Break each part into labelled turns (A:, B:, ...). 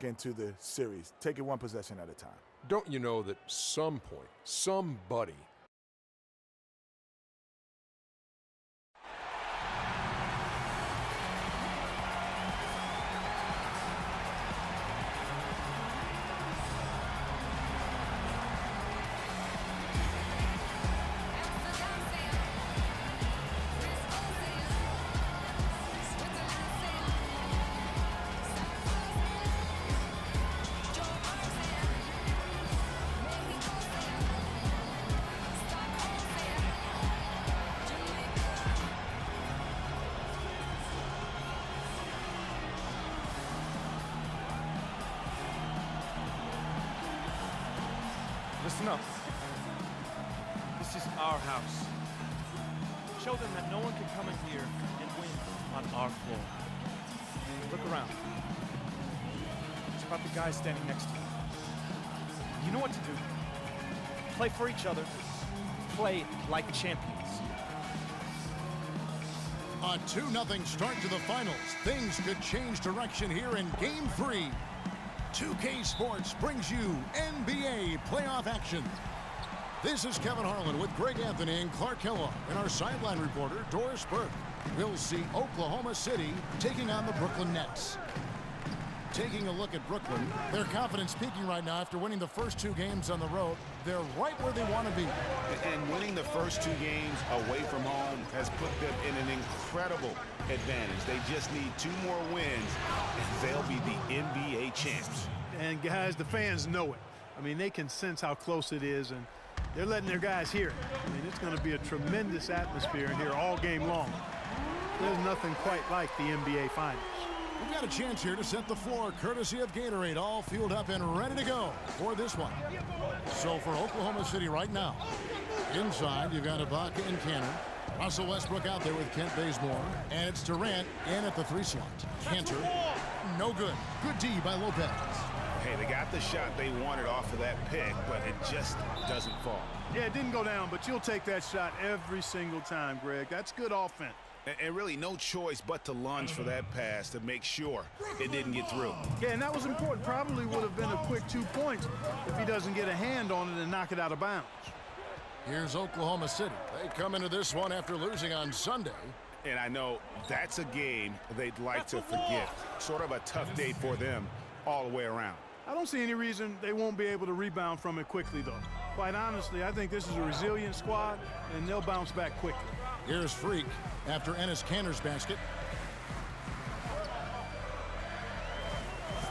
A: into the series. Take it one possession at a time.
B: Don't you know that some point, somebody
C: Listen up. This is our house. Show them that no one can come in here and win on our floor. Look around. It's about the guy standing next to you. You know what to do. Play for each other. Play like champions.
D: A 2-0 start to the finals. Things could change direction here in Game 3. 2K Sports brings you NBA playoff action. This is Kevin Harlan with Greg Anthony and Clark Kellogg and our sideline reporter, Doris Burke. We'll see Oklahoma City taking on the Brooklyn Nets. Taking a look at Brooklyn, their confidence peaking right now after winning the first 2 games on the road. They're right where they want to be.
E: And winning the first 2 games away from home has put them in an incredible advantage. They just need 2 more wins, and they'll be the NBA champs.
F: And guys, the fans know it. I mean, they can sense how close it is, and they're letting their guys hear it. I mean, it's going to be a tremendous atmosphere in here all game long. There's nothing quite like the NBA Finals.
D: We've got a chance here to set the floor, courtesy of Gatorade, all fueled up and ready to go for this one. So for Oklahoma City right now, inside you've got Ibaka and Kanter. Russell Westbrook out there with Kent Bazemore. And it's Durant in at the 3 slot. Kanter, no good. Good D by Lopez.
E: Hey, they got the shot they wanted off of that pick, but it just doesn't fall.
F: Yeah, it didn't go down, but you'll take that shot every single time, Greg. That's good offense.
E: And really no choice but to lunge for that pass to make sure it didn't get through.
F: Yeah, and that was important. Probably would have been a quick 2 points if he doesn't get a hand on it and knock it out of bounds.
D: Here's Oklahoma City. They come into this one after losing on Sunday.
E: And I know that's a game they'd like to forget. Sort of a tough day for them all the way around.
F: I don't see any reason they won't be able to rebound from it quickly, though. Quite honestly, I think this is a resilient squad, and they'll bounce back quickly.
D: Here's Freak after Enes Kanter's basket.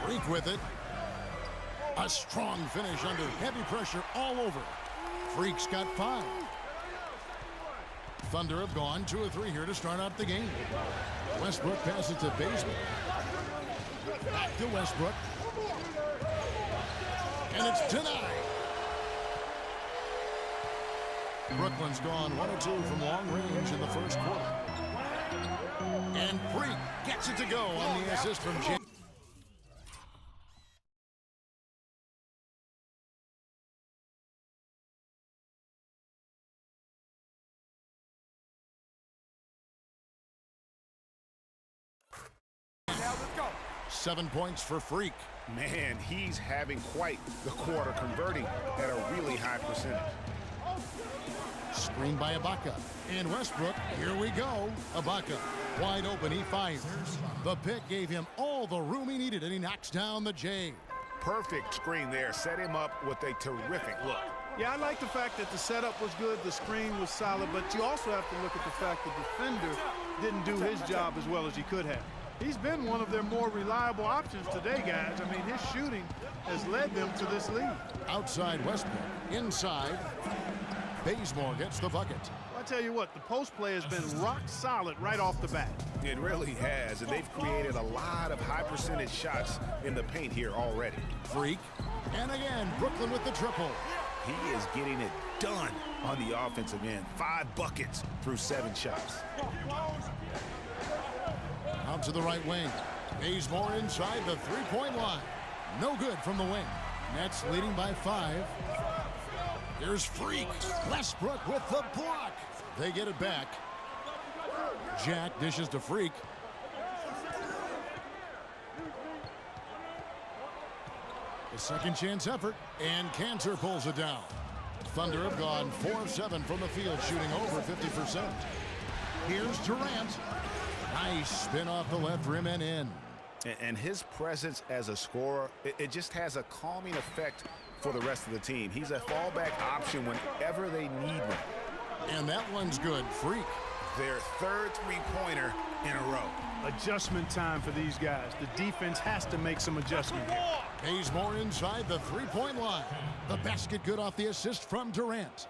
D: Freak with it. A strong finish under heavy pressure all over. Freak's got 5. Thunder have gone 2 or 3 here to start out the game. Westbrook passes to Bazemore. Back to Westbrook. And it's denied. Brooklyn's gone 1 or 2 from long range in the first quarter. And Freak gets it to go on the assist from James.
A: Now let's go.
D: 7 points for Freak.
E: Man, he's having quite the quarter, converting at a really high percentage.
D: Screen by Ibaka. And Westbrook, here we go. Ibaka, wide open, he fires. The pick gave him all the room he needed, and he knocks down the J.
E: Perfect screen there. Set him up with a terrific look.
F: Yeah, I like the fact that the setup was good, the screen was solid, but you also have to look at the fact the defender didn't do his job as well as he could have. He's been one of their more reliable options today, guys. I mean, his shooting has led them to this lead.
D: Outside Westbrook, inside. Bazemore gets the bucket.
F: Well, I tell you what, the post play has been rock solid right off the bat.
E: It really has, and they've created a lot of high percentage shots in the paint here already.
D: Freak. And again, Brooklyn with the triple.
E: He is getting it done on the offensive end. 5 buckets through 7 shots.
D: Out to the right wing. Bazemore inside the 3-point line. No good from the wing. Nets leading by 5. Here's Freak. Westbrook with the block. They get it back. Jack dishes to Freak. A second chance effort, and Cantor pulls it down. Thunder have gone 4 of 7 from the field, shooting over 50%. Here's Durant. Nice spin off the left rim and in.
E: And his presence as a scorer, it just has a calming effect for the rest of the team. He's a fallback option whenever they need one.
D: And that one's good. Freak.
E: Their third three-pointer in a row.
F: Adjustment time for these guys. The defense has to make some adjustment here.
D: Bazemore inside the three-point line. The basket good off the assist from Durant.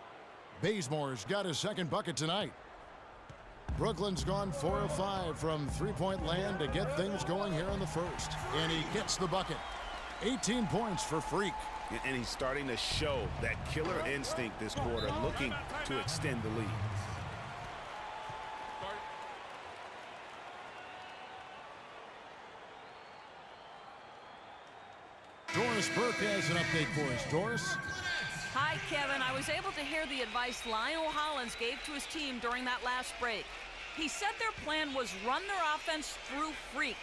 D: Bazemore's got his second bucket tonight. Brooklyn's gone 4 of 5 from three-point land to get things going here in the first. And he gets the bucket. 18 points for Freak.
E: And he's starting to show that killer instinct this quarter, looking to extend the lead.
D: Doris Burke has an update for us. Doris?
G: Hi, Kevin. I was able to hear the advice Lionel Hollins gave to his team during that last break. He said their plan was run their offense through Freak.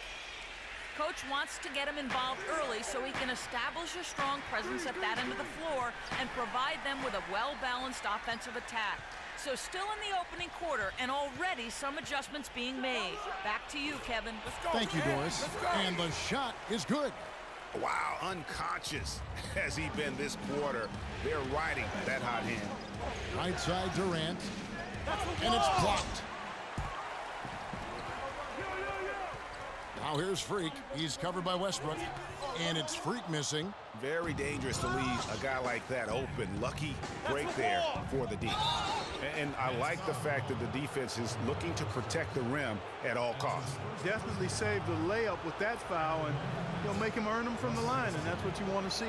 G: Coach wants to get him involved early so he can establish a strong presence at that end of the floor and provide them with a well-balanced offensive attack. So still in the opening quarter, and already some adjustments being made. Back to you, Kevin.
D: Thank you, Doris. And the shot is good.
E: Wow, unconscious has he been this quarter. They're riding that hot hand.
D: Right side Durant. And it's blocked. Now here's Freak. He's covered by Westbrook. And it's Freak missing.
E: Very dangerous to leave a guy like that open. Lucky break there for the D. And I like the fact that the defense is looking to protect the rim at all costs.
F: Definitely saved the layup with that foul, and he'll make him earn them from the line, and that's what you want to see.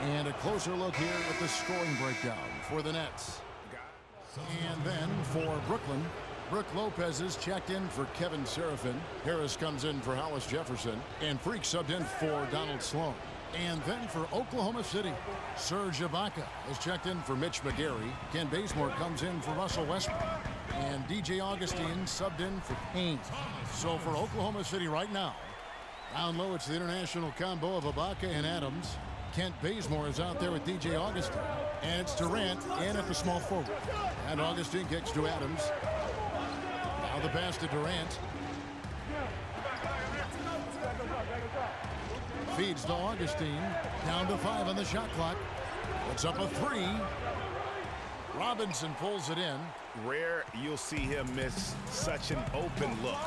D: And a closer look here at the scoring breakdown for the Nets. And then for Brooklyn, Brooke Lopez is checked in for Kevin Seraphin. Harris comes in for Hollis Jefferson. And Freak subbed in for Donald Sloan. And then for Oklahoma City, Serge Ibaka is checked in for Mitch McGary. Ken Bazemore comes in for Russell Westbrook. And DJ Augustine subbed in for Payne. So for Oklahoma City right now, down low it's the international combo of Ibaka and Adams. Kent Bazemore is out there with DJ Augustine. And it's Durant in at the small forward. And Augustine kicks to Adams. Now the pass to Durant. Feeds to Augustine. Down to 5 on the shot clock. It's up a 3. Robinson pulls it in.
E: Rare you'll see him miss such an open look.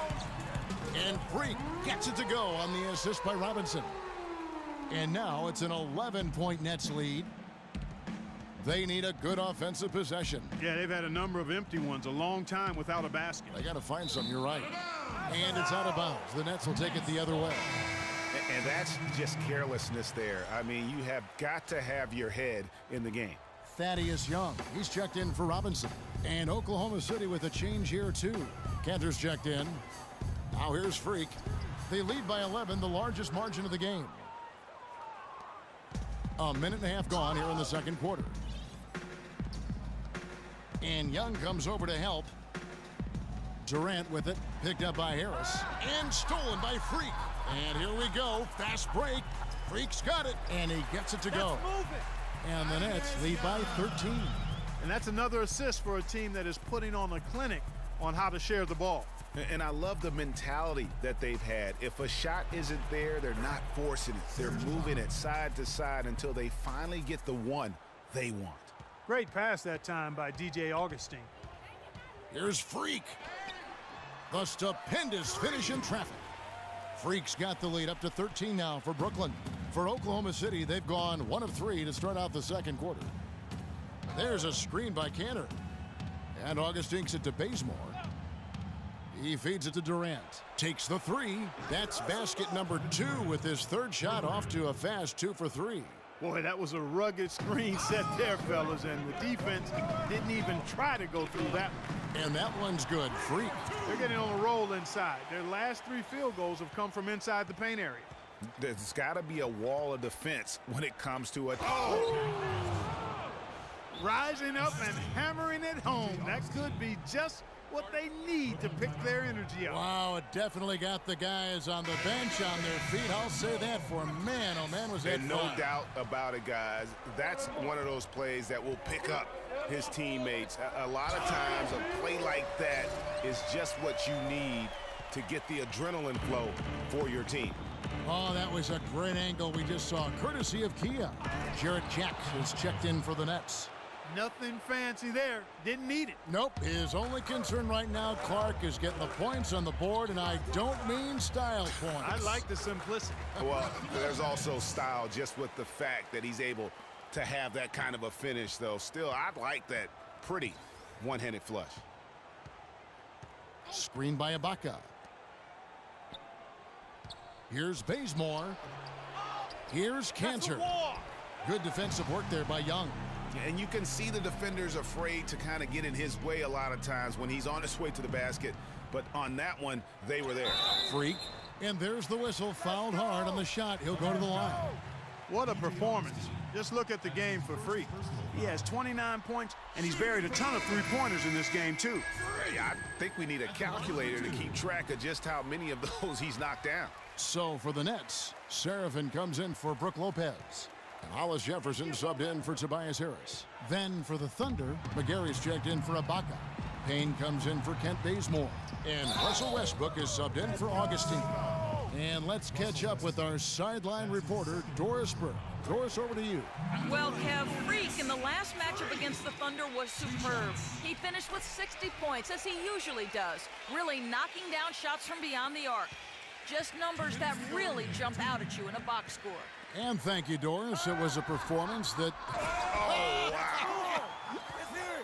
D: And Freak gets it to go on the assist by Robinson. And now it's an 11-point Nets lead. They need a good offensive possession.
F: Yeah, they've had a number of empty ones, a long time without a basket.
D: They got to find something, you're right. And it's out of bounds. The Nets will take it the other way.
E: And that's just carelessness there. I mean, you have got to have your head in the game.
D: Thaddeus Young, he's checked in for Robinson. And Oklahoma City with a change here, too. Cantor's checked in. Now here's Freak. They lead by 11, the largest margin of the game. A minute and a half gone here in the second quarter. And Young comes over to help. Durant with it, picked up by Harris. And stolen by Freak. And here we go, fast break. Freak's got it, and he gets it to go. And the Nets lead by 13.
F: And that's another assist for a team that is putting on a clinic on how to share the ball.
E: And I love the mentality that they've had. If a shot isn't there, they're not forcing it. They're moving it side to side until they finally get the one they want.
F: Great pass that time by DJ Augustine.
D: Here's Freak. The stupendous finish in traffic. Freak's got the lead up to 13 now for Brooklyn. For Oklahoma City, they've gone 1 of 3 to start out the second quarter. There's a screen by Cantor. And Augustine takes it to Bazemore. He feeds it to Durant. Takes the 3. That's basket number 2 with his third shot off to a fast 2 for 3.
F: Boy, that was a rugged screen set there, fellas, and the defense didn't even try to go through that one.
D: And that one's good. Freak.
F: They're getting on a roll inside. Their last 3 field goals have come from inside the paint area.
E: There's got to be a wall of defense when it comes to it.
F: Rising up and hammering it home. That could be just what they need to pick their energy up.
D: Wow, it definitely got the guys on the bench on their feet. I'll say that for man, oh man, was that
E: And no
D: fun.
E: doubt about it, guys. That's one of those plays that will pick up his teammates. A lot of times, a play like that is just what you need to get the adrenaline flow for your team.
D: Oh, that was a great angle we just saw, courtesy of Kia. Jarrett Jack is checked in for the Nets.
F: Nothing fancy there. Didn't need it.
D: Nope, his only concern right now, Clark, is getting the points on the board, and I don't mean style points.
F: I like the simplicity.
E: Well, there's also style just with the fact that he's able to have that kind of a finish, though. Still, I like that pretty one-handed flush.
D: Screen by Ibaka. Here's Bazemore. Here's Cantor. Good defensive work there by Young.
E: And you can see the defenders afraid to kind of get in his way a lot of times when he's on his way to the basket. But on that one, they were there.
D: Freak. And there's the whistle. Fouled hard on the shot. He'll go to the line.
F: What a performance. Just look at the game for Freak. He has 29 points, and he's buried a ton of three-pointers in this game, too.
E: Hey, I think we need a calculator to keep track of just how many of those he's knocked down.
D: So for the Nets, Serafin comes in for Brook Lopez. And Hollis Jefferson subbed in for Tobias Harris. Then for the Thunder, McGary's checked in for Ibaka. Payne comes in for Kent Bazemore. And Russell Westbrook is subbed in for Augustine. And let's catch up with our sideline reporter, Doris Burke. Doris, over to you.
G: Well, Kev, Freak in the last matchup against the Thunder was superb. He finished with 60 points, as he usually does, really knocking down shots from beyond the arc. Just numbers that really jump out at you in a box score.
D: And thank you, Doris. It was a performance that...
E: Oh, wow.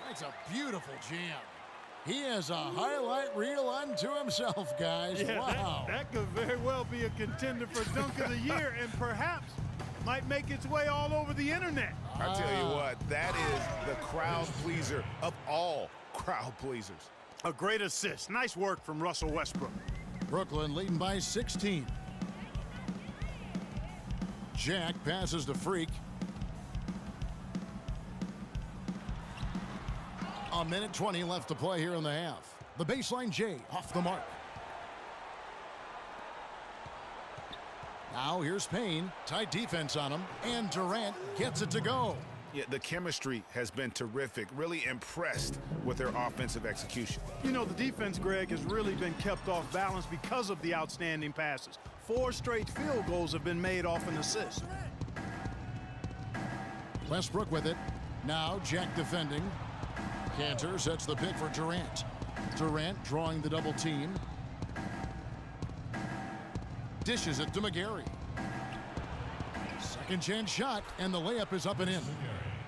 D: That's a beautiful jam. He has a highlight reel unto himself, guys.
F: Yeah,
D: wow.
F: that could very well be a contender for Dunk of the Year and perhaps might make its way all over the internet.
E: I tell you what, that is the crowd pleaser of all crowd pleasers.
F: A great assist. Nice work from Russell Westbrook.
D: Brooklyn leading by 16. Jack passes to Freak. A minute 20 left to play here in the half. The baseline J off the mark. Now here's Payne. Tight defense on him. And Durant gets it to go.
E: Yeah, the chemistry has been terrific. Really impressed with their offensive execution.
F: You know, the defense, Greg, has really been kept off balance because of the outstanding passes. 4 straight field goals have been made off an assist.
D: Westbrook with it. Now Jack defending. Cantor sets the pick for Durant. Durant drawing the double team. Dishes it to McGary. Second chance shot, and the layup is up and in.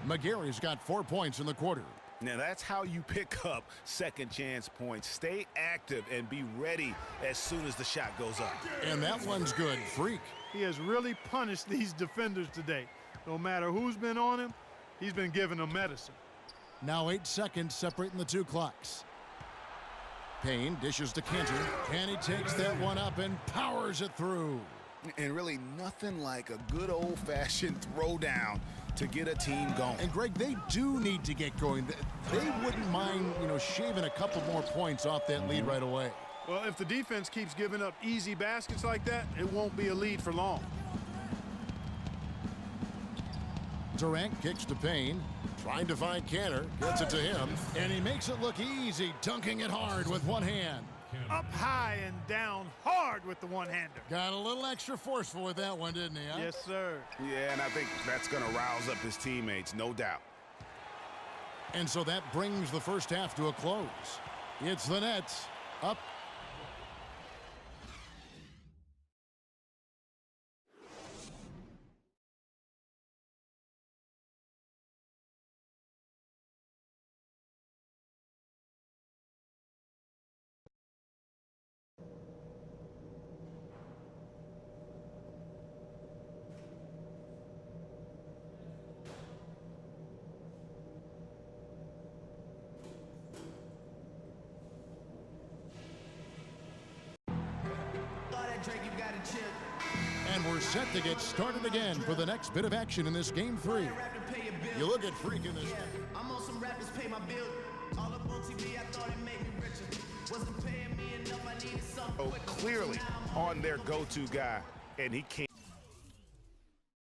D: McGary's got 4 points in the quarter.
E: Now that's how you pick up second chance points. Stay active and be ready as soon as the shot goes up.
D: And that one's good. Freak.
F: He has really punished these defenders today. No matter who's been on him, he's been giving them medicine.
D: Now 8 seconds separating the two clocks. Payne dishes to Cantor, and he takes that one up and powers it through.
E: And really nothing like a good old-fashioned throwdown to get a team going.
D: And Greg, they do need to get going. They wouldn't mind, shaving a couple more points off that lead right away.
F: Well, if the defense keeps giving up easy baskets like that, it won't be a lead for long.
D: Durant kicks to Payne, trying to find Cantor, gets it to him, and he makes it look easy, dunking it hard with one hand.
F: Up high and down hard with the one-hander.
D: Got a little extra forceful with that one, didn't he? Huh?
F: Yes, sir.
E: Yeah, and I think that's going to rouse up his teammates, no doubt.
D: And so that brings the first half to a close. It's the Nets up. And we're set to get started again for the next bit of action in this game 3. You look at Freak in this.
H: I'm on some rappers pay my bill.
E: Oh, clearly on their go-to guy, and he can't.